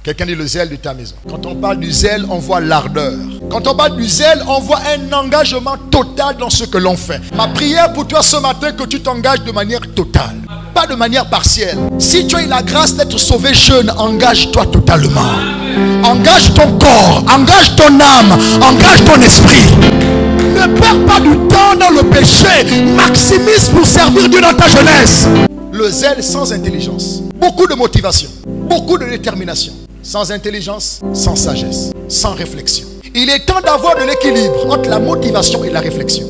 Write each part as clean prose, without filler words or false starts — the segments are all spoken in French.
Quelqu'un dit le zèle de ta maison. Quand on parle du zèle, on voit l'ardeur. Quand on parle du zèle, on voit un engagement total dans ce que l'on fait. Ma prière pour toi ce matin, que tu t'engages de manière totale, pas de manière partielle. Si tu as eu la grâce d'être sauvé jeune, engage-toi totalement. Engage ton corps, engage ton âme, engage ton esprit. Ne perds pas du temps dans le péché. Maximise pour servir Dieu dans ta jeunesse. Le zèle sans intelligence. Beaucoup de motivation, beaucoup de détermination. Sans intelligence, sans sagesse, sans réflexion. Il est temps d'avoir de l'équilibre entre la motivation et la réflexion.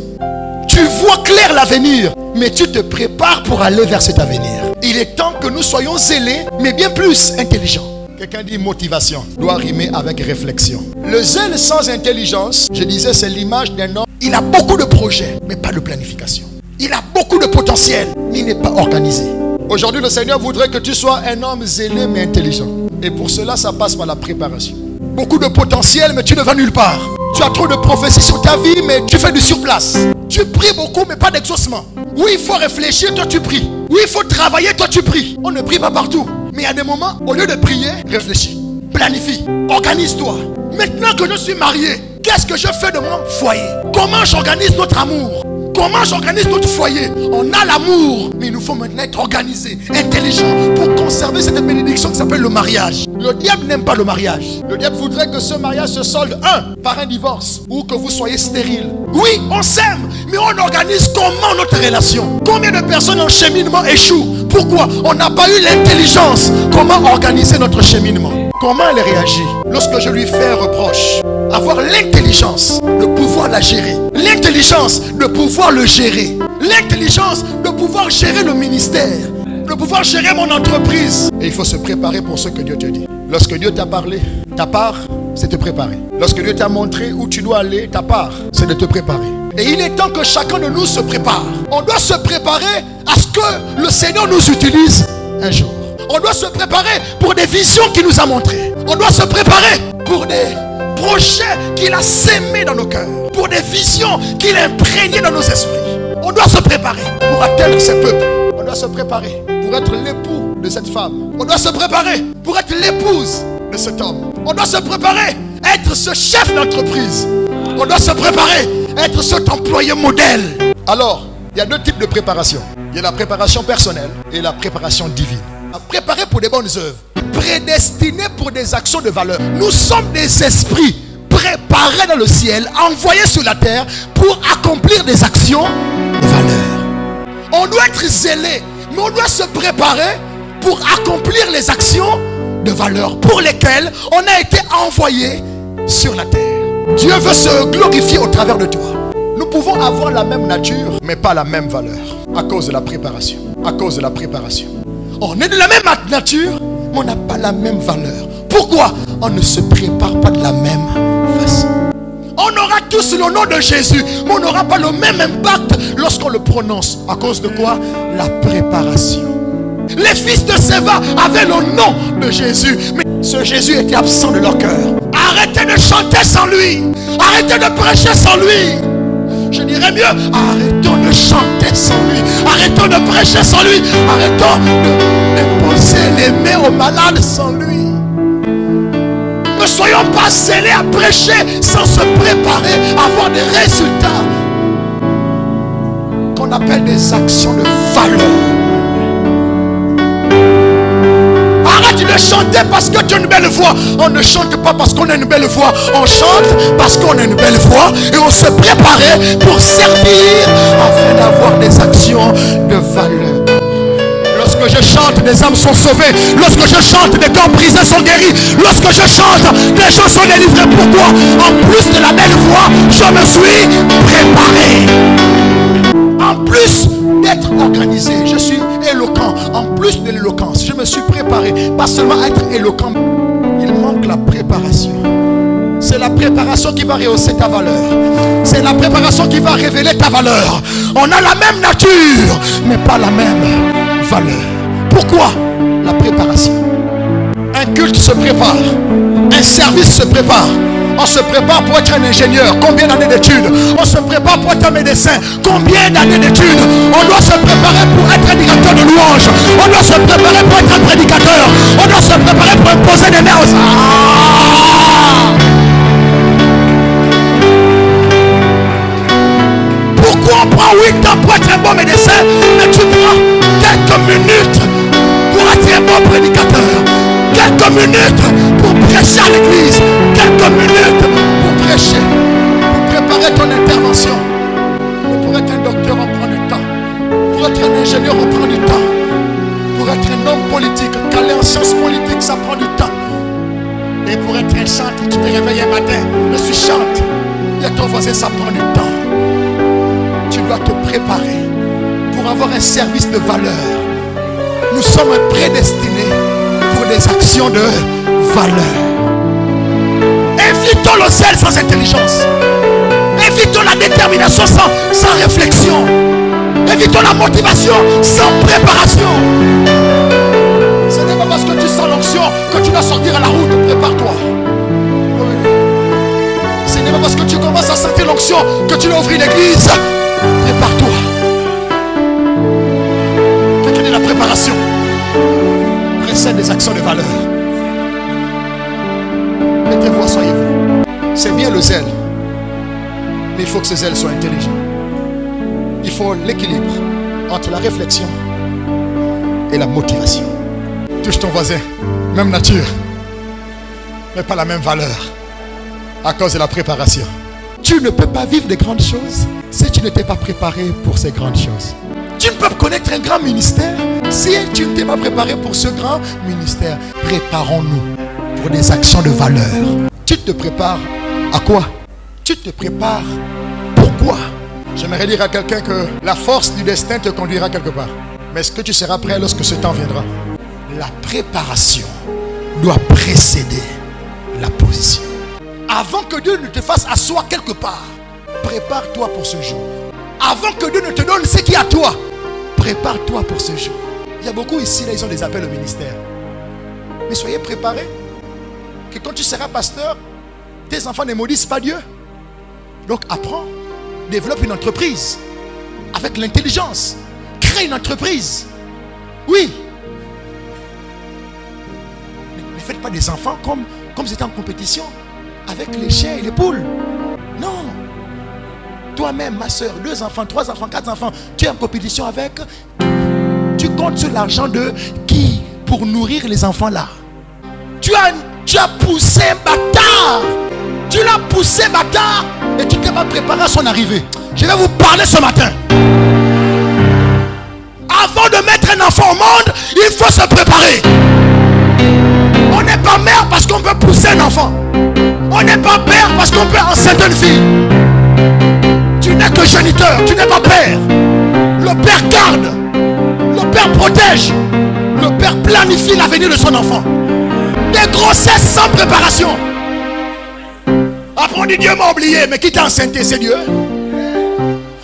Tu vois clair l'avenir, mais tu te prépares pour aller vers cet avenir. Il est temps que nous soyons zélés, mais bien plus intelligents. Quelqu'un dit motivation doit rimer avec réflexion. Le zèle sans intelligence, je disais, c'est l'image d'un homme. Il a beaucoup de projets, mais pas de planification. Il a beaucoup de potentiel, mais il n'est pas organisé. Aujourd'hui, le Seigneur voudrait que tu sois un homme zélé, mais intelligent. Et pour cela, ça passe par la préparation. Beaucoup de potentiel, mais tu ne vas nulle part. Tu as trop de prophéties sur ta vie, mais tu fais du surplace. Tu pries beaucoup, mais pas d'exaucement. Oui, il faut réfléchir, toi tu pries. Oui, il faut travailler, toi tu pries. On ne prie pas partout. Mais il y a des moments, au lieu de prier, réfléchis, planifie, organise-toi. Maintenant que je suis marié, qu'est-ce que je fais de mon foyer? Comment j'organise notre amour? Comment j'organise notre foyer? On a l'amour, mais il nous faut maintenant être organisé, intelligent, pour conserver cette bénédiction qui s'appelle le mariage. Le diable n'aime pas le mariage. Le diable voudrait que ce mariage se solde, par un divorce, ou que vous soyez stérile. Oui, on s'aime, mais on organise comment notre relation? Combien de personnes en cheminement échouent? Pourquoi? On n'a pas eu l'intelligence. Comment organiser notre cheminement? Comment elle réagit lorsque je lui fais un reproche? Avoir l'intelligence de pouvoir la gérer. L'intelligence de pouvoir le gérer. L'intelligence de pouvoir gérer le ministère. De pouvoir gérer mon entreprise. Et il faut se préparer pour ce que Dieu te dit. Lorsque Dieu t'a parlé, ta part, c'est te préparer. Lorsque Dieu t'a montré où tu dois aller, ta part, c'est de te préparer. Et il est temps que chacun de nous se prépare. On doit se préparer à ce que le Seigneur nous utilise un jour. On doit se préparer pour des visions qu'il nous a montrées. On doit se préparer pour des projets qu'il a sémés dans nos cœurs. Pour des visions qu'il a imprégnées dans nos esprits. On doit se préparer pour atteindre ces peuples. On doit se préparer pour être l'époux de cette femme. On doit se préparer pour être l'épouse de cet homme. On doit se préparer à être ce chef d'entreprise. On doit se préparer à être cet employé modèle. Alors, il y a deux types de préparation. Il y a la préparation personnelle et la préparation divine. Préparer pour des bonnes œuvres, prédestinés pour des actions de valeur. Nous sommes des esprits préparés dans le ciel, envoyés sur la terre pour accomplir des actions de valeur. On doit être zélé, mais on doit se préparer pour accomplir les actions de valeur pour lesquelles on a été envoyé sur la terre. Dieu veut se glorifier au travers de toi. Nous pouvons avoir la même nature, mais pas la même valeur, à cause de la préparation. À cause de la préparation. On est de la même nature, mais on n'a pas la même valeur. Pourquoi? On ne se prépare pas de la même façon. On aura tous le nom de Jésus, mais on n'aura pas le même impact lorsqu'on le prononce. À cause de quoi? La préparation. Les fils de Séva avaient le nom de Jésus, mais ce Jésus était absent de leur cœur. Arrêtez de chanter sans lui. Arrêtez de prêcher sans lui. Je dirais mieux, arrêtons de chanter sans lui. Arrêtons de prêcher sans lui. Arrêtons de poser les mains aux malades sans lui. Ne soyons pas scellés à prêcher sans se préparer à avoir des résultats qu'on appelle des actions de valeur. Arrête de chanter parce que tu as une belle voix. On ne chante pas parce qu'on a une belle voix. On chante parce qu'on a une belle voix. Et on se préparait pour servir afin d'avoir des actions de valeur. Lorsque je chante, des âmes sont sauvées. Lorsque je chante, des corps brisés sont guéris. Lorsque je chante, des gens sont délivrés. Pourquoi? En plus de la belle voix, je me suis préparé. En plus d'être organisé, je suis éloquent. En plus de l'éloquence, je me suis préparé. Pas seulement être éloquent, il manque la préparation. C'est la préparation qui va rehausser ta valeur. C'est la préparation qui va révéler ta valeur. On a la même nature, mais pas la même valeur. Pourquoi? La préparation. Un culte se prépare. Un service se prépare. On se prépare pour être un ingénieur. Combien d'années d'études? On se prépare pour être un médecin. Combien d'années d'études? On doit se préparer pour être un directeur de louange. On doit se préparer pour être un prédicateur. On doit se préparer pour imposer des mains aux minutes pour prêcher à l'église. Quelques minutes pour prêcher. Pour préparer ton intervention. Et pour être un docteur, on prend du temps. Pour être un ingénieur, on prend du temps. Pour être un homme politique, calé en sciences politiques, ça prend du temps. Et pour être un chanteur, tu te réveilles un matin, je suis chante. Et ton voisin, ça prend du temps. Tu dois te préparer pour avoir un service de valeur. Nous sommes prédestinés pour des actions de valeur. Évitons le zèle sans intelligence. Évitons la détermination sans réflexion. Évitons la motivation sans préparation. Ce n'est pas parce que tu sens l'onction que tu dois sortir à la route. Prépare-toi. Ce n'est pas parce que tu commences à sentir l'onction que tu dois ouvrir l'église. Prépare-toi. Quelle est la préparation? Précède des actions de valeur. Mettez-vous, asseyez-vous. C'est bien le zèle, mais il faut que ce zèle soit intelligent. Il faut l'équilibre entre la réflexion et la motivation. Touche ton voisin, même nature, mais pas la même valeur à cause de la préparation. Tu ne peux pas vivre des grandes choses si tu ne t'es pas préparé pour ces grandes choses. Tu ne peux pas connaître un grand ministère si tu ne t'es pas préparé pour ce grand ministère. Préparons-nous pour des actions de valeur. Tu te prépares à quoi? Tu te prépares pourquoi? J'aimerais dire à quelqu'un que la force du destin te conduira quelque part. Mais est-ce que tu seras prêt lorsque ce temps viendra? La préparation doit précéder la position. Avant que Dieu ne te fasse asseoir quelque part, prépare-toi pour ce jour. Avant que Dieu ne te donne ce qui est à toi, prépare-toi pour ce jour. Il y a beaucoup ici, là, ils ont des appels au ministère. Mais soyez préparés que quand tu seras pasteur, tes enfants ne maudissent pas Dieu. Donc apprends, développe une entreprise avec l'intelligence. Crée une entreprise. Oui. Ne faites pas des enfants comme c'était en compétition avec les chiens et les poules. Non. Toi-même, ma soeur, 2 enfants, 3 enfants, 4 enfants, tu es en compétition avec. Tu comptes sur l'argent de qui pour nourrir les enfants là? Tu as poussé un bâtard. Tu l'as poussé bâtard et tu t'es pas préparé à son arrivée. Je vais vous parler ce matin. Avant de mettre un enfant au monde, il faut se préparer. On n'est pas mère parce qu'on peut pousser un enfant. On n'est pas père parce qu'on peut enceinte une fille. Tu n'es que géniteur, tu n'es pas père. Le père garde, le père protège, le père planifie l'avenir de son enfant. Des grossesses sans préparation. Après on dit Dieu m'a oublié, mais qui t'a enceinté? C'est Dieu.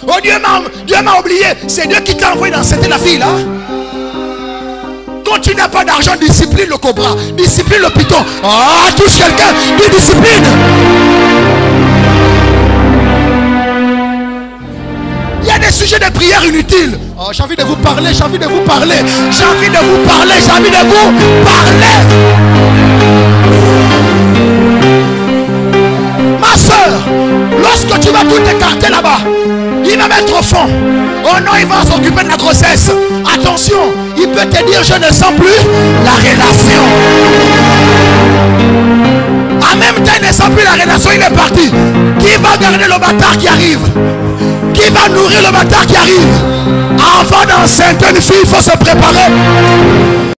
Oh Dieu m'a oublié, c'est Dieu qui t'a envoyé d'enceinte la fille là. Quand tu n'as pas d'argent, discipline le cobra, discipline le python. Ah, touche quelqu'un, dis discipline. Il y a des sujets de prière inutiles. Oh, j'ai envie de vous parler, j'ai envie de vous parler, j'ai envie de vous parler, j'ai envie de vous parler. Ma soeur, lorsque tu vas tout écarter là-bas, il va mettre au fond. Oh non, il va s'occuper de la grossesse. Attention, il peut te dire je ne sens plus la relation. En même temps, il ne sent plus la relation, il est parti. Qui va garder le bâtard qui arrive? Qui va nourrir le bâtard qui arrive? Avant d'enceinte une fille, il faut se préparer.